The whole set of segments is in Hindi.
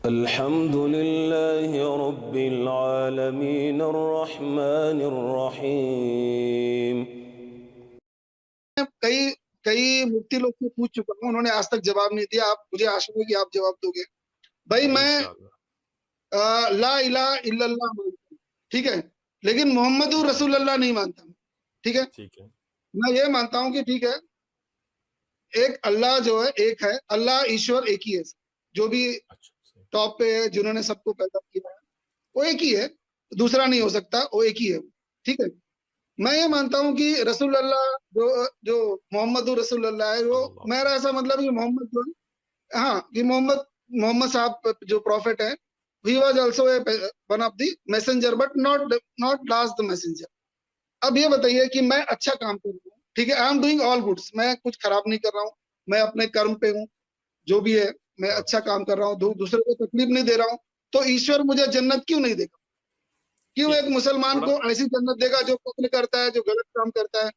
अल्हम्दुलिल्लाहि रब्बिल आलमीन अर्रहमानिर रहीम। कई कई मुफ्ती लोग से पूछ चुका हूँ, उन्होंने आज तक जवाब नहीं दिया। आप मुझे आशा है कि आप जवाब दोगे। भाई मैं ला इलाहा इल्लल्लाह मानता हूँ, ठीक है, लेकिन मोहम्मदुर रसूलुल्लाह नहीं मानता हूँ, ठीक है। ठीक है। मैं ये मानता हूँ कि ठीक है, एक अल्लाह जो है एक है, अल्लाह ईश्वर एक ही है, जो भी अच्छा। टॉप पे है, जिन्होंने सबको पैदा किया है वो एक ही है, दूसरा नहीं हो सकता, वो एक ही है, ठीक है। मैं ये मानता हूँ कि रसूलुल्लाह जो जो मोहम्मद रसूलुल्लाह है, वो मेरा ऐसा मतलब कि मोहम्मद जो है, हाँ, कि मोहम्मद मोहम्मद साहब जो प्रॉफिट है, he was also one of the messenger but not last the messenger. अब ये बताइए कि मैं अच्छा काम कर रहा हूँ, ठीक है, I am doing all goods, मैं कुछ खराब नहीं कर रहा हूँ, मैं अपने कर्म पे हूँ, जो भी है मैं अच्छा काम कर रहा हूँ, दूसरे को तकलीफ नहीं दे रहा हूँ, तो ईश्वर मुझे जन्नत क्यों नहीं देगा? क्यों एक मुसलमान को ऐसी जन्नत देगा जो कत्ल करता है, जो गलत काम करता है?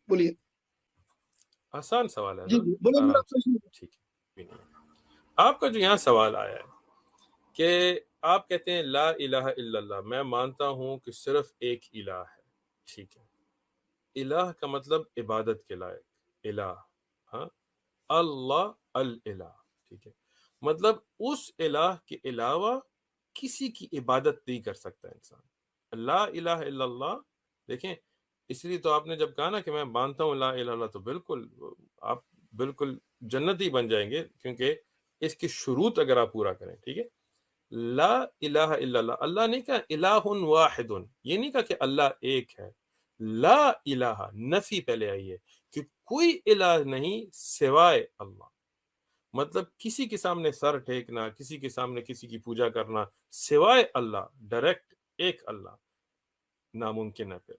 बोलिए। आसान सवाल है जी हजरत, जी, बोलो मेरा आराम से। प्रश्न। ठीक है। आपका जो यहाँ सवाल आया है कि आप कहते हैं ला इलाहा इल्लल्लाह, मैं मानता हूं कि सिर्फ एक इलाह है, ठीक है। इलाह का मतलब इबादत के लायक, इलाह, हाँ, अल्लाह अल इलाह, ठीक है। मतलब उस इलाह के अलावा किसी की इबादत नहीं कर सकता इंसान। ला इलाहा इल्लल्लाह, देखें, इसलिए तो आपने जब कहा ना कि मैं मानता हूँ ला इलाहा इल्लल्लाह, तो बिल्कुल आप बिल्कुल जन्नती बन जाएंगे, क्योंकि इसकी शुरूत अगर आप पूरा करें, ठीक है। ला इलाहा इल्लल्लाह, अल्लाह नहीं कहा इलाहुन वाहिदुन, ये नहीं कहा कि अल्लाह एक है। ला इलाहा, नफी पहले आई है कि कोई इलाह नहीं सिवाय अल्लाह। मतलब किसी के सामने सर टेकना, किसी के सामने किसी की पूजा करना सिवाय अल्लाह, डायरेक्ट एक अल्लाह, नामुमकिन है। फिर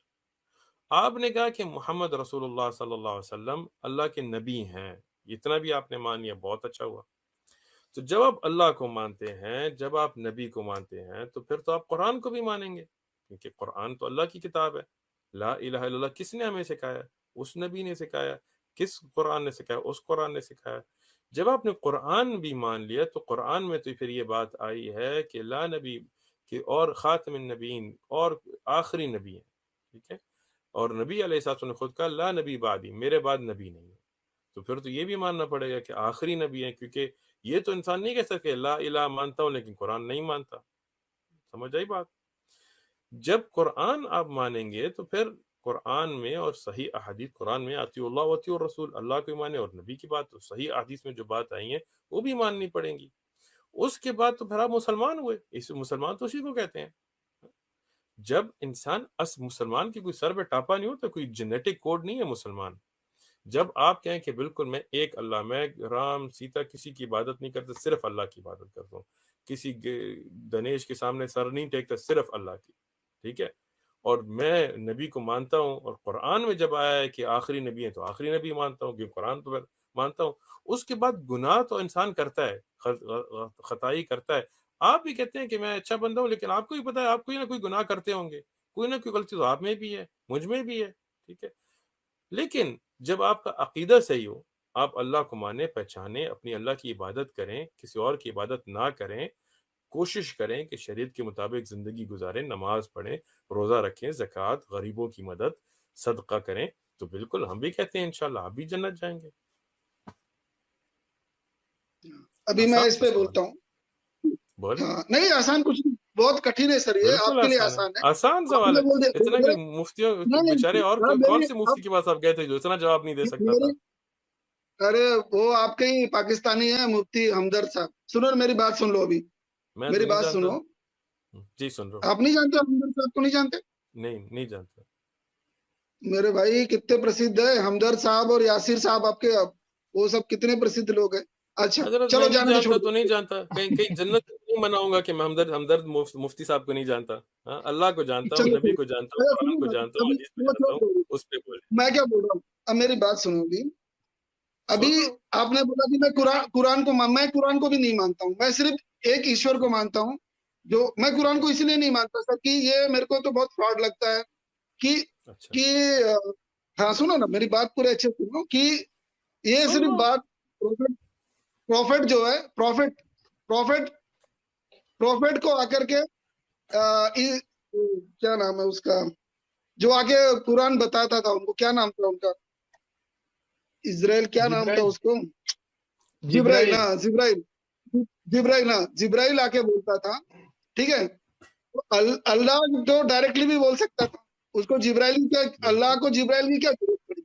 आपने कहा कि मोहम्मद रसूलुल्लाह सल्लल्लाहु अलैहि वसल्लम अल्लाह के नबी हैं, इतना भी आपने मान लिया, बहुत अच्छा हुआ। तो जब आप अल्लाह को मानते हैं, जब आप नबी को मानते हैं, तो फिर तो आप कुरान को भी मानेंगे, क्योंकि कुरान तो अल्लाह की किताब है। ला इलाहा इल्लल्लाह किसने हमें सिखाया? उस नबी ने सिखाया। किस कुरान ने सिखाया? उस कुरान ने सिखाया। जब आपने कुरान भी मान लिया, तो कुरान में तो फिर ये बात आई है कि ला नबी कि और खातमुन नबीन, और आखिरी नबी है, ठीक है। और नबी अलैहिस्सलाम ने खुद कहा ला नबी बादी, मेरे बाद नबी नहीं है। तो फिर तो ये भी मानना पड़ेगा कि आखिरी नबी है, क्योंकि ये तो इंसान नहीं कह सके ला इलाहा मानता हूं लेकिन कुरान नहीं मानता। समझ आई बात? जब कुरान आप मानेंगे तो फिर कुरान में और सही अहादीस कुरान में अतीउल्लाह व अतीउर रसूल, अल्लाह को माने और नबी की बात, तो सही अहादीस में जो बात आई है वो भी माननी पड़ेंगी। उसके बाद तो फिर आप मुसलमान हुए। इस मुसलमान तो उसी को कहते हैं। जब इंसान अस मुसलमान की कोई सर पे टापा नहीं होता, कोई जेनेटिक कोड नहीं है मुसलमान। जब आप कहें कि बिल्कुल मैं एक अल्लाह, मैं राम सीता किसी की इबादत नहीं करता, सिर्फ अल्लाह की इबादत करता हूँ, किसी गणेश के सामने सर नहीं टेकता, सिर्फ अल्लाह की, ठीक है। और मैं नबी को मानता हूँ, और कुरान में जब आया है कि आखिरी नबी है तो आखिरी नबी मानता हूँ, क्योंकि कुरान तो मैं मानता हूँ। उसके बाद गुनाह तो इंसान करता है, खताई करता है। आप भी कहते हैं कि मैं अच्छा बंदा हूँ, लेकिन आपको भी पता है आप कोई ना कोई गुनाह करते होंगे, कोई ना कोई गलती तो आप में भी है, मुझ में भी है, ठीक है। लेकिन जब आपका अकीदा सही हो, आप अल्लाह को माने, पहचाने, अपनी अल्लाह की इबादत करें, किसी और की इबादत ना करें, कोशिश करें कि शरीयत के मुताबिक ज़िंदगी गुजारें, नमाज पढ़ें, रोज़ा रखें, ज़कात, गरीबों की मदद, सदका करें, तो बिल्कुल हम भी कहते हैं इंशाल्लाह आप भी जन्नत जाएंगे। अभी मैं आसान इस सा पे सवाल, बोलता हूँ। बोले। हाँ, नहीं आसान कुछ नहीं, बहुत कठिन है सर, ये बिल्कुल आपके लिए आसान है, आसान है। आसान सवाल आपने है। बोल दिया इतना मेरे, कि मुफ्तियों नहीं बेचारे, नहीं, और आप कौन मेरी से मुफ्ती आप, के पास आप गए थे जो इतना जवाब नहीं दे सकता मेरी, था? अरे वो आपके ही पाकिस्तानी है मुफ्ती हमदर्द साहब। सुनो ना, मेरी बात सुन लो अभी, मैं तो मेरी नहीं बात जानता। सुनो। जी सुन रहा हूँ। आप नहीं जानते, हमदर्द साहब को नहीं जानते? नहीं, नहीं जानता। मेरे भाई कितने प्रसिद्ध है हमदर्द साहब और यासिर साहब, आपके वो सब कितने प्रसिद्ध लोग हैं। अच्छा हजरत मैं चलो, नहीं जाने दो, जानता छोड़ तो नहीं दो। जानता, कहीं कहीं जन्नत में नहीं मनाऊंगा कि मैं हमदर्द हमदर्द मुफ्ती साहब को नहीं जानता। हाँ, अल्लाह को जानता हूँ, चलो नबी छोड़, को जानता हूँ, अरे कुरान सुनो को ना, जानता हूँ, अभी हदीस को वो जानता छोड़ हूँ। दो। उस पे बोले। मैं क्या बोल रहा हूँ, अब मेरी बात सुनो अभी। अभी सुन रहा हूँ। आपने बोला कि मैं कुरान को मैं कुरान को भी नहीं मानता हूँ, मैं सिर्फ एक ईश्वर को मानता हूँ। जो मैं ठीक कुरान है। को इसलिए नहीं मानता सर कि ये मेरे को तो बहुत फ्रॉड लगता है कि अच्छा, कि हाँ सुनो ना, मेरी बात पूरे अच्छे से सुनो कि ये सुन सिर्फ रहा हूँ। बात प्रॉफिट, प्रॉफिट जो है, प्रॉफिट प्रॉफिट प्रोफेट को आकर के क्या नाम है उसका, जो आके कुरान बताता था उनको, क्या नाम था उनका, इजराइल, क्या नाम था उसको, जिब्राइल, हाँ जिब्राइल, जिब्राइल, हाँ जिब्राइल आके बोलता था, ठीक है। तो अल्लाह तो डायरेक्टली भी बोल सकता था, उसको जिब्राइल की क्या, अल्लाह को जिब्राइल की क्या जरूरत पड़ी?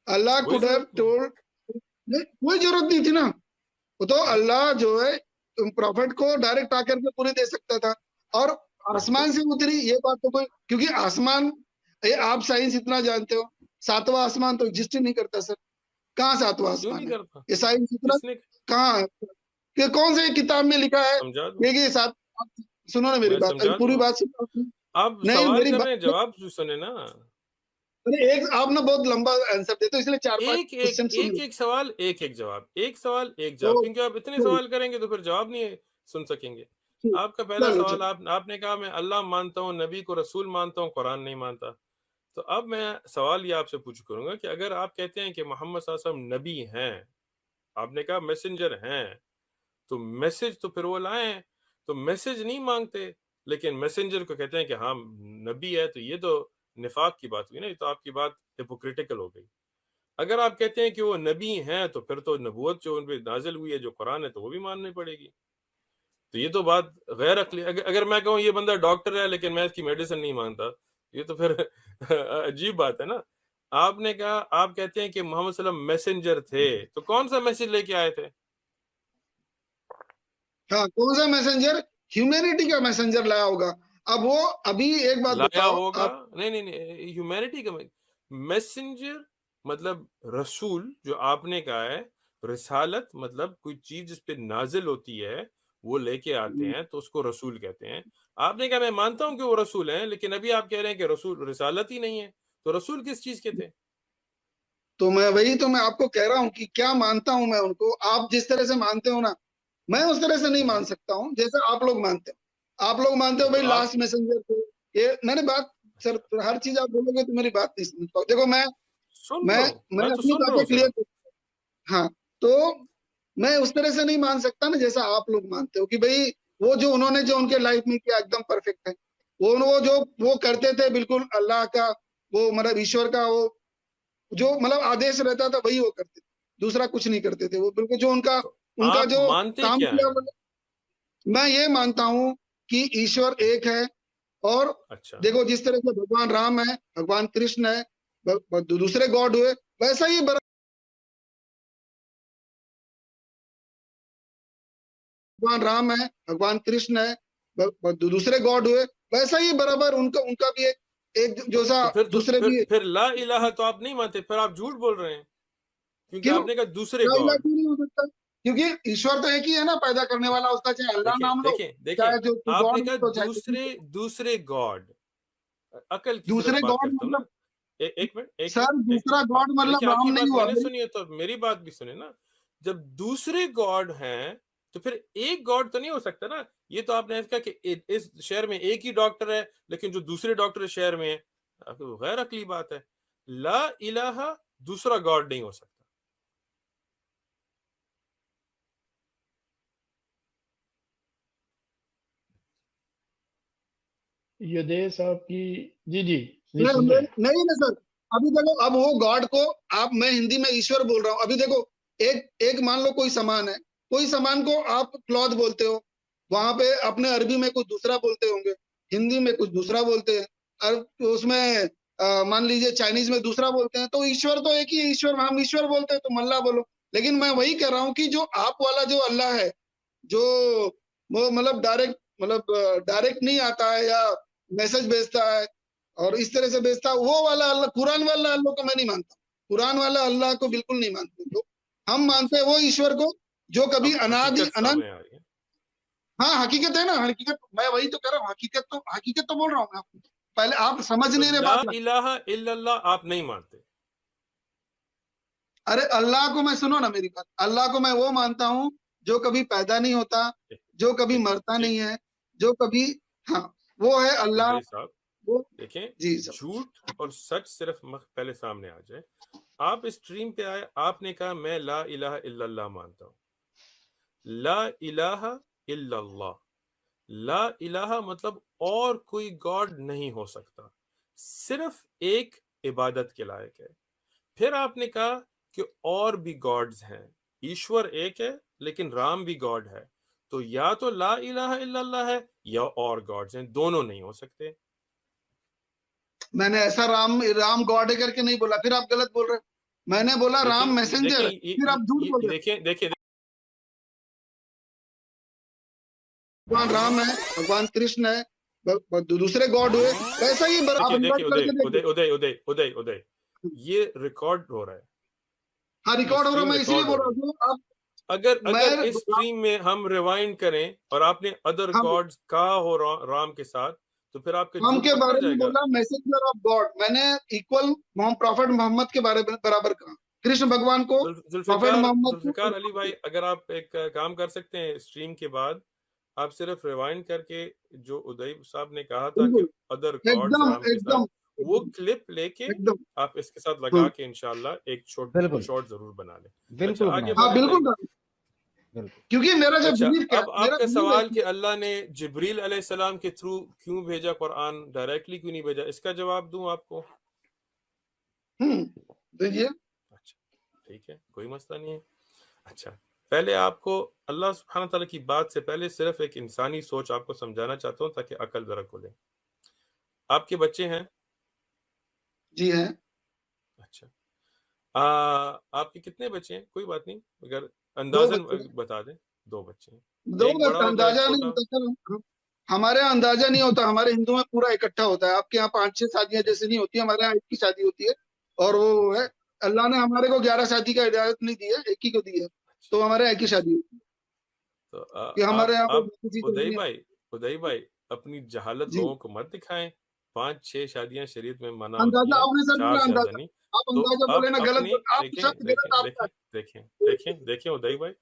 अल्लाह कोई कुड हैव जरूरत नहीं। टोल्ड, कोई जरूरत नहीं थी ना। वो तो अल्लाह जो है प्रॉफिट को डायरेक्ट आकर के पूरी दे सकता था, और आसमान से उतरी ये बात तो कोई, क्योंकि आसमान, ये आप साइंस इतना जानते हो, सातवां आसमान तो एग्जिस्ट ही नहीं करता सर। कहाँ सातवां क्यों नहीं आसमान है? करता? ये साइंस इतना किसने कहाँ है? कि कौन से किताब में लिखा है समझा दो, ये सात, सुनो ना मेरी मैं बात, अभी समझा पूरी दूं। बात सुनो। आप नहीं सवाल मेरी कर बात, रहे हैं, जवाब सुने ना। अरे एक आप ना बहुत लंबा आंसर देते हो, इसलिए चार पांच एक एक क्वेश्चन सुन एक लो। एक सवाल एक एक जवाब, एक सवाल एक तो जवाब, क्योंकि आप इतने चलो सवाल करेंगे तो फिर जवाब नहीं सुन सकेंगे। आपका पहला चलो सवाल, चलो। आपने कहा मैं अल्लाह मानता हूँ, नबी को रसूल मानता हूँ, कुरान नहीं मानता। तो अब मैं सवाल ये आपसे पूछ करूंगा कि अगर आप कहते हैं कि मोहम्मद सल्लल्लाहु अलैहि वसल्लम नबी हैं, आपने कहा मैसेंजर हैं, तो मैसेज तो फिर वो लाए, तो मैसेज नहीं मांगते, लेकिन मैसेंजर को कहते हैं कि हाँ नबी है, तो ये तो निफाक की बात हुई ना, ये तो आपकी बात हिपोक्रिटिकल हो गई। अगर आप कहते हैं कि वो नबी हैं, तो फिर तो नबूवत जो उन पे नाजिल हुई है, जो कुरान है, तो वो भी माननी पड़ेगी। तो ये तो बात गैर अकली। अगर मैं कहूँ ये बंदा डॉक्टर है लेकिन मैं इसकी मेडिसिन नहीं मानता, ये तो फिर अजीब बात है ना। आपने कहा, आप कहते हैं कि मोहम्मद सल्लल्लाहु अलैहि वसल्लम मैसेंजर थे, तो कौन सा मैसेज लेके आए थे? हाँ कौन सा मैसेंजर? ह्यूमैनिटी का मैसेंजर लाया होगा। अब वो, अभी एक बात लाया बताओ होगा? आप, नहीं नहीं नहीं, ह्यूमैनिटी का मैसेंजर मतलब रसूल, जो आपने कहा है। रिसालत मतलब कोई चीज जिस पे नाजिल होती है, वो लेके आते हैं, तो उसको रसूल कहते हैं। आपने कहा मैं मानता हूं कि वो रसूल हैं, लेकिन अभी आप कह रहे हैं कि रसूल रिसालत ही नहीं है, तो रसूल किस चीज के थे? तो मैं वही तो मैं आपको कह रहा हूँ कि क्या मानता हूं मैं उनको, आप जिस तरह से मानते हो ना, मैं उस तरह से नहीं मान सकता हूँ जैसे आप लोग मानते हो। आप लोग मानते अच्छा, हो तो भाई आप लास्ट मैसेंजर थे, ये मैंने बात, सर हर चीज आप बोलोगे तो मेरी बात नहीं समझ पाओ। देखो सुन मैं रहा हूं, मैं मैं तो अपनी सुन रहा बातें हूं क्लियर, सिर्फ। हाँ, तो मैं उस तरह से नहीं मान सकता ना जैसा आप लोग मानते हो कि भाई वो जो उन्होंने जो उनके लाइफ में किया एकदम परफेक्ट है। वो जो वो करते थे बिल्कुल अल्लाह का, वो मतलब ईश्वर का, वो जो मतलब आदेश रहता था वही वो करते थे, दूसरा कुछ नहीं करते थे। वो बिल्कुल जो उनका तो उनका आप जो मानते काम क्या किया, है? मैं ये मानता हूँ कि ईश्वर एक है। और अच्छा, देखो जिस तरह से भगवान राम है, भगवान कृष्ण है, दूसरे गॉड हुए, वैसा ही भगवान राम है, भगवान कृष्ण है, दूसरे गॉड हुए, वैसा ही बराबर उनका उनका भी एक एक तो जैसा तो फिर तो दूसरे फिर भी। फिर ला इलाहा तो आप नहीं मानते, फिर आप झूठ बोल रहे हैं, क्योंकि क्यों? आपने कहा दूसरे क्या इलाज गॉड। क्यों नहीं हो सकता? क्योंकि ईश्वर तो एक ही है ना, पैदा करने वाला, उसका चाहे अल्लाह देखें नाम लो, देखें देखें, चाहे जो आपने गॉड कहा बोलो, चाहे कुछ भी दूसरे बोलो। दूसरे गॉड। अकल की सिर्फ दूसरे बात गॉड करता हूँ ना। मतलब, एक मिनट, एक मिनट, सर एक मिनट। दूसरा गॉड मतलब देखिए, राम आपकी नहीं बात हुआ मैंने भाई। सुनी है, तो मेरी बात भी सुने ना। जब दूसरे गॉड हैं, तो फिर एक गॉड तो नहीं हो सकता ना। ये तो आपने ऐसा कहा कि इस शहर में एक ही डॉक्टर है, लेकिन जो दूसरे डॉक्टर इस शहर में है, तो गैर अकली बात है। ला इलाहा दूसरा गॉड नहीं हो सकता। युदेश साहब की, जी जी जी नहीं सुन रहे हैं। नहीं ना सर, अभी देखो, अब वो गॉड को, आप, मैं हिंदी में ईश्वर बोल रहा हूँ। अभी देखो, एक एक मान लो कोई सामान है, कोई सामान को आप क्लॉथ बोलते हो, वहां पे अपने अरबी में कुछ दूसरा बोलते होंगे, हिंदी में कुछ दूसरा बोलते हैं, और उसमें मान लीजिए चाइनीज में दूसरा बोलते हैं। तो ईश्वर तो एक ही है, ईश्वर हम ईश्वर बोलते हैं, तुम अल्लाह बोलो। लेकिन मैं वही कह रहा हूँ कि जो आप वाला जो अल्लाह है, जो वो मतलब डायरेक्ट नहीं आता है, या मैसेज भेजता है और इस तरह से भेजता है, वो वाला अल्लाह, कुरान वाला अल्लाह को मैं नहीं मानता। कुरान वाला अल्लाह को बिल्कुल नहीं मानते तो। हम मानते हैं वो ईश्वर को जो कभी अब अनादि हकीकत अनंत। सामने आ रही है। हाँ हकीकत है ना, हकीकत मैं वही तो कह रहा हूँ, हकीकत तो बोल रहा हूँ मैं आपको। पहले आप समझ तो नहीं रहे ला बात ना। इलाहा इल्लल्लाह आप नहीं मानते? अरे अल्लाह को मैं, सुनो ना मेरी बात, अल्लाह को मैं वो मानता हूँ जो कभी पैदा नहीं होता, जो कभी देखिए मरता नहीं देखिए, है, जो कभी, हाँ, वो है अल्लाह। भाई साहब, वो, देखें, जी सर। झूठ और सच सिर्फ पहले सामने आ जाए। आप इस स्ट्रीम पे आए, आपने कहा मैं ला इलाहा इल्लल्लाह मानता हूं। ला इलाहा इल्लल्लाह, ला इलाहा मतलब और कोई गॉड नहीं हो सकता, सिर्फ एक इबादत के लायक है। फिर आपने कहा कि और भी गॉड्स हैं, ईश्वर एक है लेकिन राम भी गॉड है, तो या तो ला इलाहा इल्लल्लाह है या और गॉड्स हैं, दोनों नहीं हो सकते। मैंने ऐसा राम गॉड है करके नहीं बोला, फिर आप गलत बोल रहे हैं। मैंने बोला राम देखिए मैसेंजर देखिए है, फिर आप झूठ बोल रहे हैं। देखिए देखिए भगवान राम है, भगवान कृष्ण है, दूसरे गॉड हुए, वैसा ही आप देखिए इन्वर्ट देखिए उदय करके उदय देखिए। उदय उदय उदय उदय ये रिकॉर्ड हो रहा है, हाँ, ये रिकॉर्ड हो रहा है, स्ट्रीम मैं इसीलिए रिकॉर्ड हो बोल रहा रही है। हूँ आप। अगर अगर मैं इस स्ट्रीम में हम रिवाइंड करें और आपने अदर हम गॉड्स कहा हो राम के साथ, तो फिर आपके हम झूठ के पकड़ा बारे में जाएगा। बोला मैसेंजर ऑफ गॉड, मैंने इक्वल प्रॉफिट मोहम्मद के बारे में बराबर कहा, कृष्ण भगवान को प्रॉफिट जुल्फिकार मोहम्मद जुल्फिकार अली को। भाई, अगर आप एक काम कर सकते हैं स्ट्रीम के बाद, आप सिर्फ रिवाइंड करके जो उदय साहब ने कहा था कि बिल्कुल, अदर गॉड्स एकदम राम के साथ, एकदम वो एकदम क्लिप लेके एकदम। आप इसके साथ लगा हाँ के इंशाल्लाह एक शॉर्ट बिल्कुल शॉर्ट जरूर बना लें। अच्छा बिल्कुल आगे बना हाँ, बढ़े सकते भाई। बिल्कुल। बिल्कुल। क्योंकि मेरा जो अच्छा, बिलीव क्या है, अब मेरा आपका बिलीव सवाल एक कि ही है। अल्लाह ने जिब्रील अलैहिस्सलाम के थ्रू क्यों भेजा कुरान, डायरेक्टली क्यों नहीं भेजा, इसका जवाब दूं आपको? देखिए, अच्छा ठीक है, कोई मसला नहीं है। अच्छा, पहले आपको अल्लाह सुब्हानहू तआला की बात से पहले सिर्फ एक इंसानी सोच आपको समझाना चाहता हूँ ताकि अकल जरा खुले। आपके बच्चे हैं? जी है। अच्छा, आपके कितने बच्चे हैं? कोई बात नहीं, अगर दो अंदाजन बच्चे, बता दें। दो बच्चे हैं, दो एक बस, बड़ा होगा एक अंदाजा नहीं छोटा। होता सर। हमारे यहाँ अंदाजा नहीं होता, हमारे हिंदू में पूरा इकट्ठा होता है। आपके यहाँ 5-6 शादियां अच्छा जैसे नहीं होती, हमारे यहाँ एक की शादी होती है। और वो है, अच्छा अल्लाह ने हमारे को 11 शादी का इजाजत नहीं दी है, एक ही को दी है। अच्छा तो हमारे यहाँ एक ही अच्छा। शादी होती है, तो कि हमारे यहाँ कोई आप किसी को उदय नहीं है। भाई, उदय भाई अपनी जहालत जी, लोगों को मत दिखाएं। 5-6 शादियां शरीयत में मना होती अंदाजा हैं, आपने सर 4 बोला, से ज्यादा अंदाजा। नहीं। आप तो अंदाजा बोले आप ना, गलत अपनी बोले आप, देखें शब्द देखें गलत आपका देखें देखें देखें देखें उदय भाई,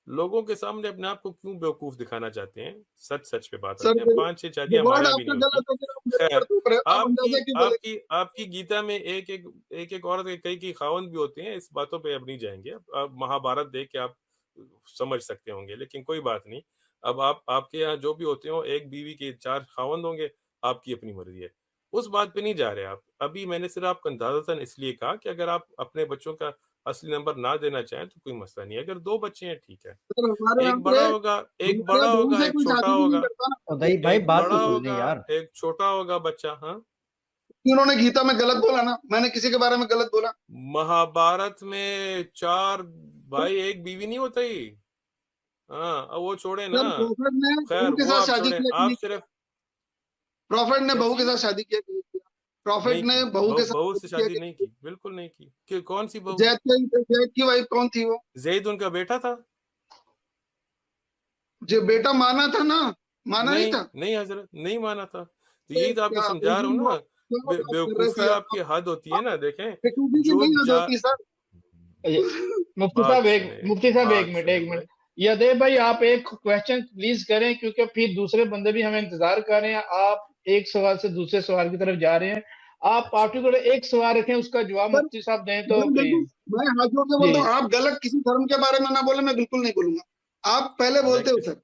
लोगों के सामने अपने आप को क्यों बेवकूफ दिखाना चाहते हैं? सच सच पे बात है सर। रखते हैं। 5-6 शादियां हमारे वर्ड यहाँ भी आपका नहीं होती। गलत है, फिर आप मेरे खैर, ऊपर थूक रहे हो। आप आपकी अंदाजा क्यों बोले? आपकी आपकी गीता में एक औरत के कई खावंद भी होते हैं। इस बातों पे अब नहीं जाएंगे। अब महाभारत देख के आप समझ सकते होंगे, लेकिन कोई बात नहीं। अब आपके यहाँ जो भी होते हो, एक बीवी के 4 खावंद होंगे, आपकी अपनी मर्जी है। उस बात पे नहीं जा रहे आप। अभी मैंने सिर्फ आपको अंदाज़तन इसलिए कहा कि अगर आप अपने बच्चों का असली नंबर ना देना चाहें तो कोई मसला नहीं है। अगर 2 बच्चे हैं ठीक है, सर हमारे यहाँ एक पे, बड़ा होगा एक हमारे यहाँ बड़ा बहू होगा से एक कोई छोटा शादी भी नहीं होगा। करता ना। उदय भाई एक बात बड़ा तो सुन ले होगा यार। एक छोटा होगा बच्चा। हाँ, उन्होंने गीता में गलत बोला ना, मैंने किसी के बारे में गलत बोला? महाभारत में 4 भाई एक बीवी नहीं होता ही। हाँ, अब वो छोड़े ना। सर प्रॉफिट ने बहू खैर के वो साथ आप शादी छोड़े, किया कि आप नहीं किया? सिर्फ प्रॉफिट ने क्या बहू के चीज साथ शादी किया कि नहीं किया? प्रॉफिट नहीं ने की, बहू के साथ बहू से शादी किया शादी कि नहीं नहीं की, बिल्कुल नहीं की। कि कौन सी किया? बहू? जैद की वाइफ कौन थी वो? जैद उनका बेटा था। जो बेटा माना था ना, माना नहीं नहीं था? नहीं हजरत, नहीं माना था। तो ये यही तो आपको क्या समझा रहा हूँ ना। क्या बात कर रहे हैं बेवकूफी सर आपकी आप? हद होती है ना, देखें। बेटूबी की जो नहीं हद जा होती सर। ये- बात सुने मुफ्ती साहब एक बात मिनट सुने एक मिनट। भाई। ये अदय भाई आप एक क्वेश्चन प्लीज करें, क्योंकि फिर दूसरे बंदे भी हमें इंतजार कर रहे हैं। आप एक सवाल से दूसरे सवाल की तरफ जा रहे हैं। आप अच्छा पार्टिकुलर एक सवाल रखें, उसका जवाब सर मुफ्ती साहब दें तो मैं बिल्कुल, प्लीज। मैं हाथ जोड़ के जी बोलता हूँ, आप गलत किसी धर्म के बारे में ना बोले, मैं बिल्कुल नहीं बोलूंगा। आप पहले मैं बोलते हो किस सर।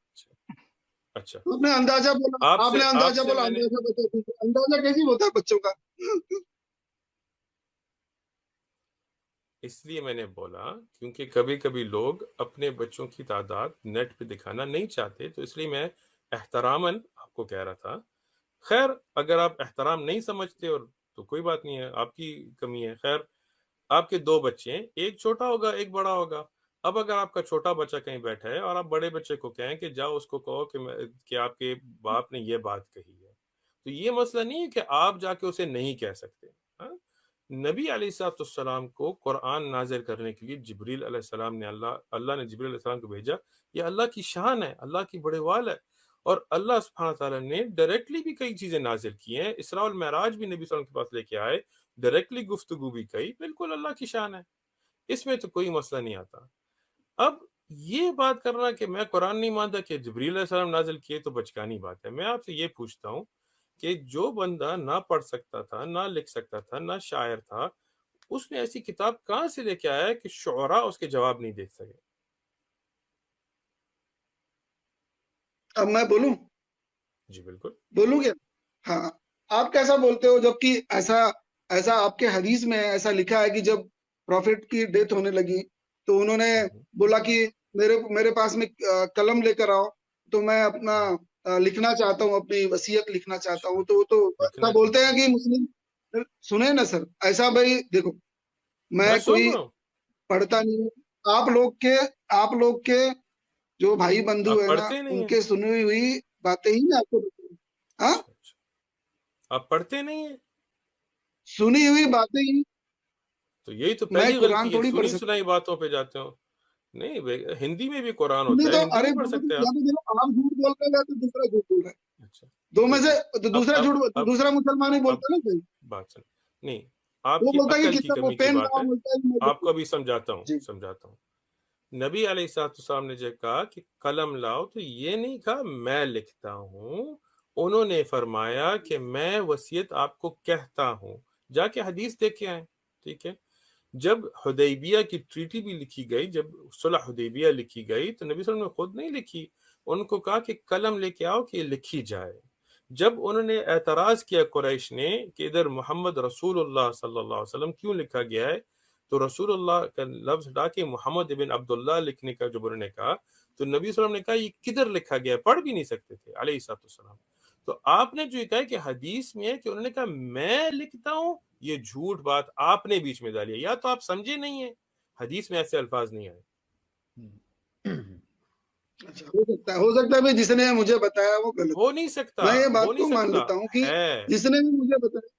अच्छा आपने अंदाजा बोला, आपसे आपने अंदाजा आपसे बोला, मैंने अंदाजा बता दीजिए। अंदाजा कैसे होता है बच्चों का? इसलिए मैंने बोला क्योंकि कभी कभी लोग अपने बच्चों की तादाद नेट पे दिखाना नहीं चाहते, तो इसलिए मैं एहतरामन आपको कह रहा था। खैर, अगर आप एहतराम नहीं समझते और तो कोई बात नहीं है, आपकी कमी है। खैर, आपके 2 बच्चे हैं, एक छोटा होगा एक बड़ा होगा। अब अगर आपका छोटा बच्चा कहीं बैठा है और आप बड़े बच्चे को कहें कि जाओ उसको कहो कि आपके बाप ने ये बात कही है, तो ये मसला नहीं है कि आप जाके उसे नहीं कह सकते। हाँ? नबी अलैहिस्सलाम को कुरान नाजिल करने के लिए जिब्रील अलैहिस्सलाम ने अल्लाह ने जिब्रील अलैहिस्सलाम को भेजा। ये अल्लाह की शान है, अल्लाह की बड़ेवाल है। और अल्लाह सुब्हानहू तआला ने डायरेक्टली भी कई चीजें नाजिल की हैं। इसरा और मेराज भी नबी सल्लल्लाहु अलैहि वसल्लम के पास लेके आए, डायरेक्टली गुफ्तगू भी कही, बिल्कुल अल्लाह की शान है। इसमें तो कोई मसला नहीं आता। अब ये बात करना कि मैं कुरान नहीं मानता कि जिब्रील अलैहिस्सलाम नाजिल किए, तो बचकानी बात है। मैं आपसे ये पूछता हूँ कि जो बंदा ना पढ़ सकता था, ना लिख सकता था, ना शायर था, उसने ऐसी किताब कहाँ से लेके आया है कि शुअरा उसके जवाब नहीं दे सके? अब मैं बोलूं? जी बिल्कुल। बोलूंगे? हाँ, आप कैसा बोलते हो जबकि ऐसा ऐसा आपके हदीस में ऐसा लिखा है कि जब प्रॉफिट की डेथ होने लगी तो उन्होंने बोला कि मेरे मेरे पास में कलम लेकर आओ, तो मैं अपना लिखना चाहता हूँ, अपनी वसीयत लिखना चाहता हूँ। तो वो तो लिखना ऐसा बोलते हैं कि मुस्लिम, सुने ना सर, ऐसा भाई देखो, मैं मैं सुन कोई रहा हूँ। पढ़ता नहीं हूँ। आप लोग के जो भाई बंधु आप है ना, पढ़ते नहीं है? उनके सुनी हुई बातें ही मैं आपको बताऊँ। हाँ, अच्छा अच्छा, आप पढ़ते नहीं है? सुनी हुई बातें ही। तो यही तो मैं पहली कुरान गलती है, थोड़ी पढ़ सुनी सकता सुनाई बातों पे जाते हो। नहीं हिंदी में भी कुरान हूँ। होता है, तो हिंदी अरे नहीं पढ़ दोनों सकते या आप? तो देखो, आप झूठ बोल रहे हो या तो दूसरा झूठ बोल रहा है। अच्छा दो में ठीक से है। तो दूसरा झूठ, अब दूसरा मुसलमान ही अब बोलता है ना कोई। बात सुन। नहीं, वो आपकी बोलता है कि अकल की किताब वो कमी की पेन बात लाओ, है। बोलता है कि मैं आपको अभी जी समझाता हूँ। नबी अलैहिस्सलाम ने जो कहा कि कलम लाओ, तो ये नहीं कहा मैं लिखता हूँ, उन्होंने फरमाया कि मैं वसीयत आपको कहता हूँ। जाके हदीस देख के आए। ठीक है। जब हुदैबिया की ट्रीटी भी लिखी गई, जब सुलह हुदैबिया लिखी गई, तो नबी सल्लल्लाहु अलैहि वसल्लम ने खुद नहीं लिखी, उनको कहा कि कलम लेके आओ कि लिखी जाए। जब उन्होंने एतराज किया कुरैश ने कि इधर मोहम्मद रसूलुल्लाह सल्लल्लाहु अलैहि वसल्लम क्यों लिखा गया है, तो रसूलुल्लाह का लफ्ज हटा के मोहम्मद इब्न अब्दुल्लाह लिखने का जब उन्होंने कहा, तो नबी सल्लल्लाहु अलैहि वसल्लम ने कहा ये किधर लिखा गया है, पढ़ भी नहीं सकते थे अलैहिस्सलाम। तो आपने जो कहा कि हदीस में है कि उन्होंने कहा मैं लिखता हूं, ये झूठ बात आपने बीच में डाली है, या तो आप समझे नहीं है, हदीस में ऐसे अल्फाज नहीं आए। अच्छा, हो सकता है भाई जिसने मुझे बताया वो गलत। हो नहीं सकता, मैं ये बात हो नहीं को मान सकता लेता हूँ कि है। जिसने भी मुझे बताया,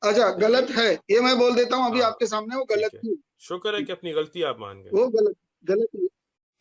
अच्छा गलत देखिए, है, ये मैं बोल देता हूँ अभी हाँ आपके सामने, वो ठीक गलत है, थी। शुक्र है कि अपनी गलती आप मान गए। वो गलत गलत ही।